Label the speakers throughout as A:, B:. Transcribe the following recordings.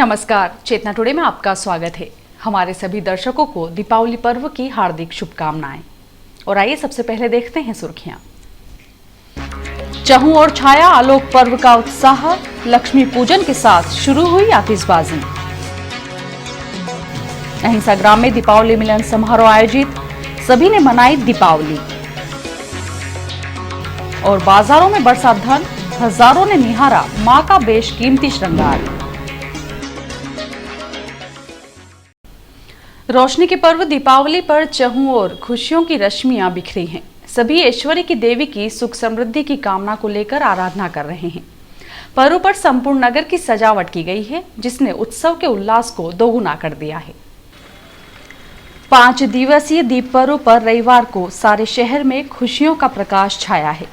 A: नमस्कार, चेतना टुडे में आपका स्वागत है। हमारे सभी दर्शकों को दीपावली पर्व की हार्दिक शुभकामनाएं। और आइए सबसे पहले देखते हैं सुर्खियां। चहुं और छाया आलोक पर्व का उत्साह, लक्ष्मी पूजन के साथ शुरू हुई आतिशबाजी। अहिंसा ग्राम में दीपावली मिलन समारोह आयोजित, सभी ने मनाई दीपावली। और बाजारों में बरसा धन, हजारों ने निहारा मां का बेशकीमती श्रृंगार। रोशनी के पर्व दीपावली पर चहुं और खुशियों की रश्मियां बिखरी हैं। सभी ऐश्वर्य की देवी की सुख समृद्धि की कामना को लेकर आराधना कर रहे हैं। पर्व पर संपूर्ण नगर की सजावट की गई है, जिसने उत्सव के उल्लास को दोगुना कर दिया है। 5 दिवसीय दीप पर्व पर रविवार को सारे शहर में खुशियों का प्रकाश छाया है।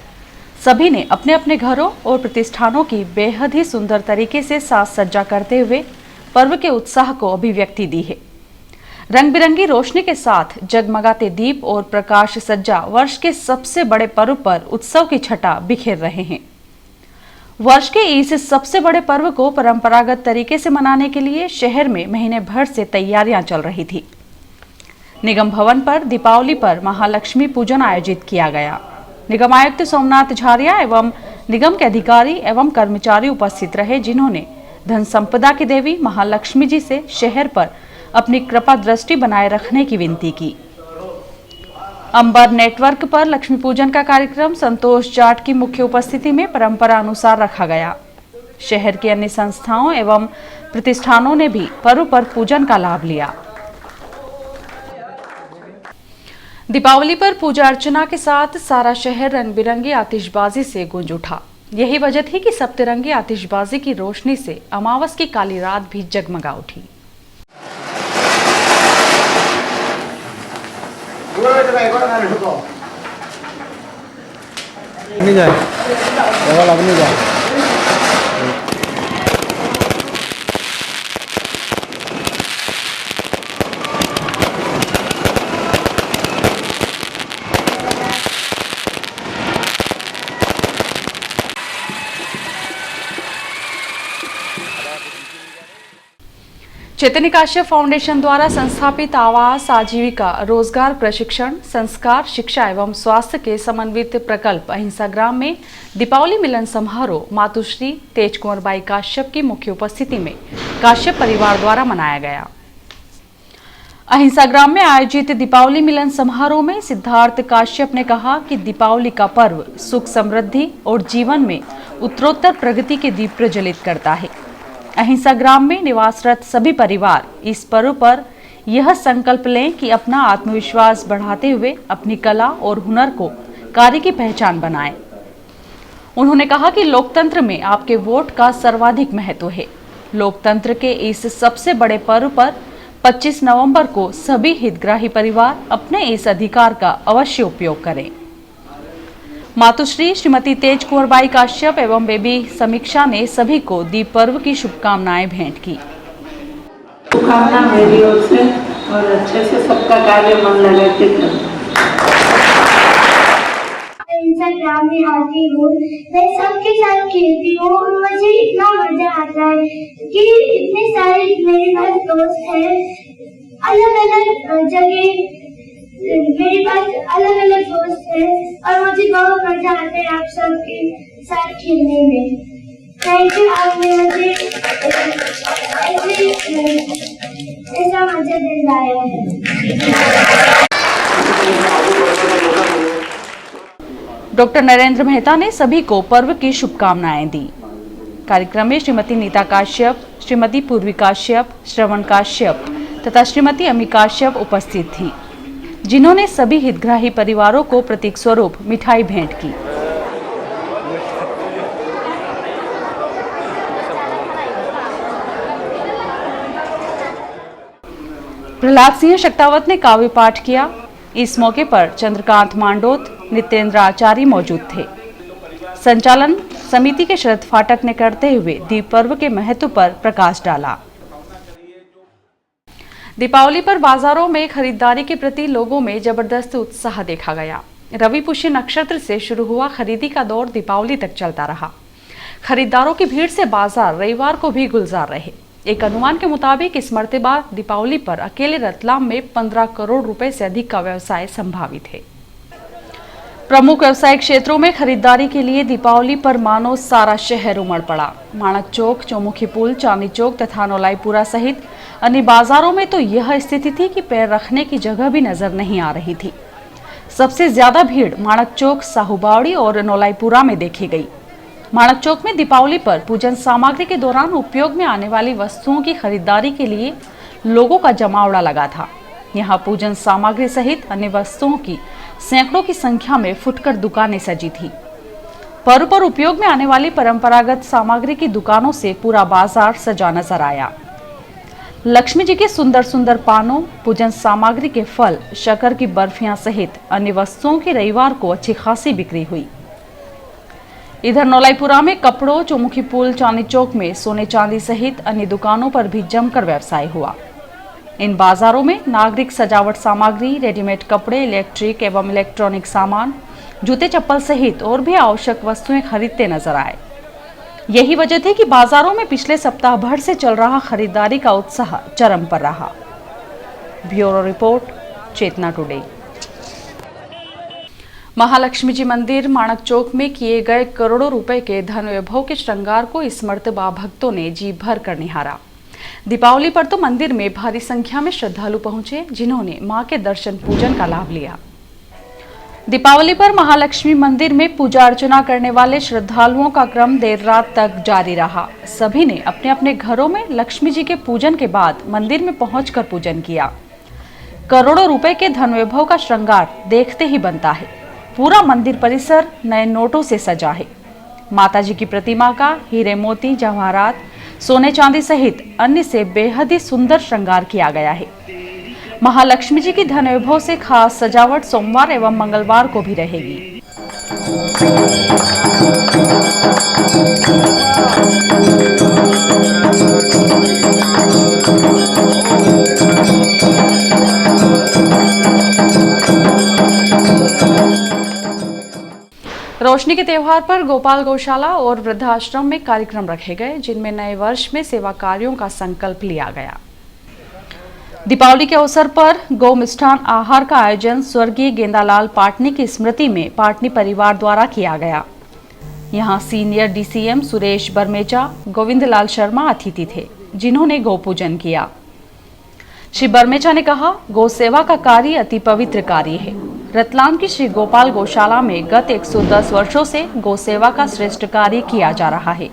A: सभी ने अपने अपने घरों और प्रतिष्ठानों की बेहद ही सुंदर तरीके से साज सज्जा करते हुए पर्व के उत्साह को अभिव्यक्ति दी है। रंग बिरंगी रोशनी के साथ जगमगाते दीप और प्रकाश सज्जा वर्ष के सबसे बड़े पर्व पर उत्सव की छटा बिखेर रहे हैं। वर्ष के इस सबसे बड़े पर्व को परंपरागत तरीके से मनाने के लिए शहर में महीने भर से तैयारियां चल रही थी। निगम भवन पर दीपावली पर महालक्ष्मी पूजन आयोजित किया गया। निगम आयुक्त सोमनाथ झारिया एवं निगम के अधिकारी एवं कर्मचारी उपस्थित रहे, जिन्होंने धन संपदा की देवी महालक्ष्मी जी से शहर पर अपनी कृपा दृष्टि बनाए रखने की विनती की। अंबर नेटवर्क पर लक्ष्मी पूजन का कार्यक्रम संतोष जाट की मुख्य उपस्थिति में परंपरा अनुसार रखा गया। शहर की अन्य संस्थाओं एवं प्रतिष्ठानों ने भी पर्व पर पूजन का लाभ लिया। दीपावली पर पूजा अर्चना के साथ सारा शहर रंग बिरंगी आतिशबाजी से गूंज उठा। यही वजह थी कि सप्तरंगी आतिशबाजी की रोशनी से अमावस की काली रात भी जगमगा उठी।
B: नहीं जाए नहीं जाए।
A: चैतन्य काश्यप फाउंडेशन द्वारा संस्थापित आवास आजीविका रोजगार प्रशिक्षण संस्कार शिक्षा एवं स्वास्थ्य के समन्वित प्रकल्प अहिंसा ग्राम में दीपावली मिलन समारोह मातुश्री तेज कुंवर बाई काश्यप की मुख्य उपस्थिति में काश्यप परिवार द्वारा मनाया गया। अहिंसा ग्राम में आयोजित दीपावली मिलन समारोह में सिद्धार्थ काश्यप ने कहा कि दीपावली का पर्व सुख समृद्धि और जीवन में उत्तरोत्तर प्रगति के दीप प्रज्वलित करता है। अहिंसा ग्राम में निवासरत सभी परिवार इस पर्व पर यह संकल्प लें कि अपना आत्मविश्वास बढ़ाते हुए अपनी कला और हुनर को कार्य की पहचान बनाएं। उन्होंने कहा कि लोकतंत्र में आपके वोट का सर्वाधिक महत्व है। लोकतंत्र के इस सबसे बड़े पर्व पर 25 नवंबर को सभी हितग्राही परिवार अपने इस अधिकार का अवश्य उपयोग करें। मातुश्री श्रीमती तेज कुंवर बाई काश्यप एवं बेबी समीक्षा ने सभी को दीप पर्व की शुभकामनाएं भेंट की।
C: शुभकामना मेरी ओर से और अच्छे से सबका कार्य मन लगा के करें।
D: ग्राम में आती हूँ, मैं सबके साथ खेलती हूँ। मुझे इतना मजा आता है कि इतने सारे मेरे पास दोस्त हैं, अलग अलग जगह मेरे पास अलग अलग दोस्त हैं और मुझे बहुत मजा आता है आप सबके साथ खेलने में। थैंक यू, आपने मुझे ऐसा मजा दिलाया है।
A: डॉक्टर नरेंद्र मेहता ने सभी को पर्व की शुभकामनाएं दी। कार्यक्रम में श्रीमती नीता काश्यप, श्रीमती पूर्वी काश्यप, श्रवण काश्यप तथा श्रीमती अमी काश्यप उपस्थित थी, जिन्होंने सभी हितग्राही परिवारों को प्रतीक स्वरूप मिठाई भेंट की। प्रहलाद सिंह शक्तावत ने काव्य पाठ किया। इस मौके पर चंद्रकांत मांडोत, नितेंद्र आचार्य मौजूद थे। संचालन समिति के शरद फाटक ने करते हुए दीप पर्व के महत्व पर प्रकाश डाला। दीपावली पर बाजारों में खरीदारी के प्रति लोगों में जबरदस्त उत्साह देखा गया। रवि पुष्य नक्षत्र से शुरू हुआ खरीदी का दौर दीपावली तक चलता रहा। खरीदारों की भीड़ से बाजार रविवार को भी गुलजार रहे। एक अनुमान के मुताबिक इस मर्तबा दीपावली पर अकेले रतलाम में 15 करोड़ रुपए से अधिक का व्यवसाय संभावित है। प्रमुख व्यवसायिक क्षेत्रों में खरीदारी के लिए दीपावली पर मानो सारा शहर उमड़ पड़ा। माणक चौक, चौमुखी पुल, चांदनी चौक तथा नौलाईपुरा सहित अन्य बाजारों में तो यह स्थिति थी कि पैर रखने की जगह भी नजर नहीं आ रही थी। सबसे ज्यादा भीड़ माणक चौक, साहूबावड़ी और नौलाईपुरा में देखी गई। माणक चौक में दीपावली पर पूजन सामग्री के दौरान उपयोग में आने वाली वस्तुओं की खरीदारी के लिए लोगों का जमावड़ा लगा था। यहाँ पूजन सामग्री सहित अन्य वस्तुओं की सैकड़ों की संख्या में फुटकर दुकानें सजी थी। पर्व पर उपयोग में आने वाली परंपरागत सामग्री की दुकानों से पूरा बाजार सजा नजर आया। लक्ष्मी जी के सुंदर सुंदर पानों, पूजन सामग्री के फल, शक्कर की बर्फियां सहित अन्य वस्तुओं की रविवार को अच्छी खासी बिक्री हुई। इधर नौलाईपुरा में कपड़ों, चौमुखी पुल, चांदनी चौक में सोने चांदी सहित अन्य दुकानों पर भी जमकर व्यवसाय हुआ। इन बाजारों में नागरिक सजावट सामग्री, रेडीमेड कपड़े, इलेक्ट्रिक एवं इलेक्ट्रॉनिक सामान, जूते चप्पल सहित और भी आवश्यक वस्तुएं खरीदते नजर आए। यही वजह थी कि बाजारों में पिछले सप्ताह भर से चल रहा खरीदारी का उत्साह चरम पर रहा। ब्यूरो रिपोर्ट, चेतना टुडे। महालक्ष्मी जी मंदिर माणक चौक में किए गए करोड़ों रुपए के धन वैभव के श्रृंगार को इस मर्तबा भक्तों ने जी भर कर निहारा। दीपावली पर तो मंदिर में भारी संख्या में श्रद्धालु पहुंचे, जिन्होंने मां के दर्शन पूजन का लाभ लिया। दीपावली पर महालक्ष्मी मंदिर में पूजा अर्चना करने वाले श्रद्धालुओं का क्रम देर रात तक जारी रहा। सभी ने अपने अपने घरों में लक्ष्मी जी के पूजन के बाद मंदिर में पहुंचकर पूजन किया। करोड़ों रुपए के धन वैभव का श्रृंगार देखते ही बनता है। पूरा मंदिर परिसर नए नोटों से सजा है। माता जी की प्रतिमा का हीरे मोती, जवाहरात, सोने चांदी सहित अन्य से बेहद ही सुंदर श्रृंगार किया गया है। महालक्ष्मी जी की धन वैभव से खास सजावट सोमवार एवं मंगलवार को भी रहेगी। रोशनी के त्योहार पर गोपाल गौशाला और वृद्धाश्रम में कार्यक्रम रखे गए, जिनमें नए वर्ष में सेवा कार्यों का संकल्प लिया गया। दीपावली के अवसर पर गौ मिष्ठान आहार का आयोजन स्वर्गीय गेंदालाल पाटनी की स्मृति में पाटनी परिवार द्वारा किया गया। यहां सीनियर डीसीएम सुरेश बरमेचा, गोविंदलाल शर्मा अतिथि थे, जिन्होंने गौ पूजन किया। श्री बरमेचा ने कहा, गौ सेवा का कार्य अति पवित्र कार्य है। रतलाम की श्री गोपाल गौशाला में गत 110 वर्षों से गौ सेवा का श्रेष्ठ कार्य किया जा रहा है।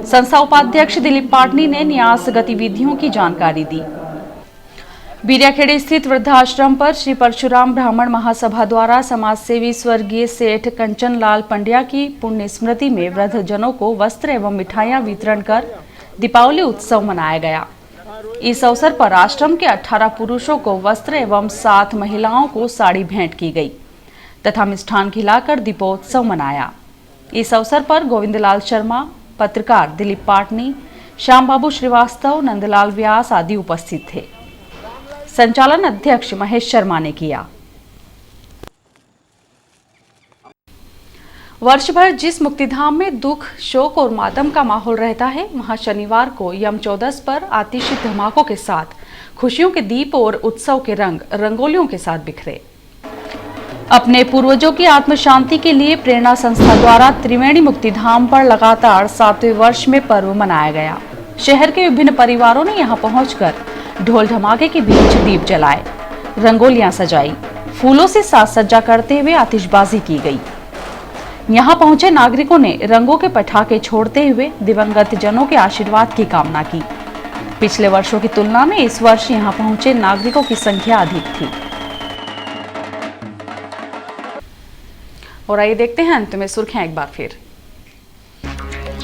A: संस्था उपाध्यक्ष दिलीप पाटनी ने न्यास गतिविधियों की जानकारी दी। बीरियाखेड़ी स्थित वृद्धाश्रम पर श्री परशुराम ब्राह्मण महासभा द्वारा समाज सेवी स्वर्गीय सेठ कंचन लाल पंड्या की पुण्य स्मृति में वृद्धजनों को वस्त्र एवं मिठाइयां वितरण कर दीपावली उत्सव मनाया गया। इस अवसर पर आश्रम के 18 पुरुषों को वस्त्र एवं 7 महिलाओं को साड़ी भेंट की गई तथा मिष्ठान खिलाकर दीपोत्सव मनाया। इस अवसर पर गोविंदलाल शर्मा, पत्रकार दिलीप पाटनी, श्याम बाबू श्रीवास्तव, नंदलाल व्यास आदि उपस्थित थे। संचालन अध्यक्ष महेश शर्मा ने किया। वर्ष भर जिस मुक्तिधाम में दुख, शोक और मातम का माहौल रहता है, वहां शनिवार को यम चौदस पर आतिशी धमाकों के साथ खुशियों के दीप और उत्सव के रंग रंगोलियों के साथ बिखरे। अपने पूर्वजों की आत्म शांति के लिए प्रेरणा संस्था द्वारा त्रिवेणी मुक्तिधाम पर लगातार 7वें वर्ष में पर्व मनाया गया। शहर के विभिन्न परिवारों ने यहां पहुंचकर ढोल धमाके के बीच दीप जलाए, रंगोलियां सजाई, फूलों से साज सज्जा करते हुए आतिशबाजी की गई। यहां पहुंचे नागरिकों ने रंगों के पटाखे छोड़ते हुए दिवंगत जनों के आशीर्वाद की कामना की। पिछले वर्षों की तुलना में इस वर्ष यहां पहुंचे नागरिकों की संख्या अधिक थी। और आइए देखते हैं अंत में सुर्खियां एक बार फिर।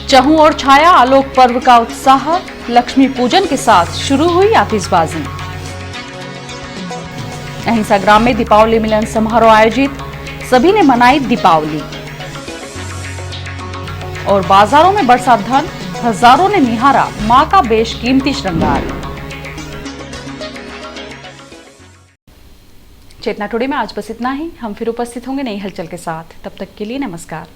A: चहु और छाया आलोक पर्व का उत्साह, लक्ष्मी पूजन के साथ शुरू हुई आतिशबाजी। अहिंसा ग्राम में दीपावली मिलन समारोह आयोजित, सभी ने मनाई दीपावली। और बाजारों में बरसा धन, हजारों ने निहारा मां का बेशकीमती श्रृंगार। चेतना टुडे में आज बस इतना ही। हम फिर उपस्थित होंगे नई हलचल के साथ। तब तक के लिए नमस्कार।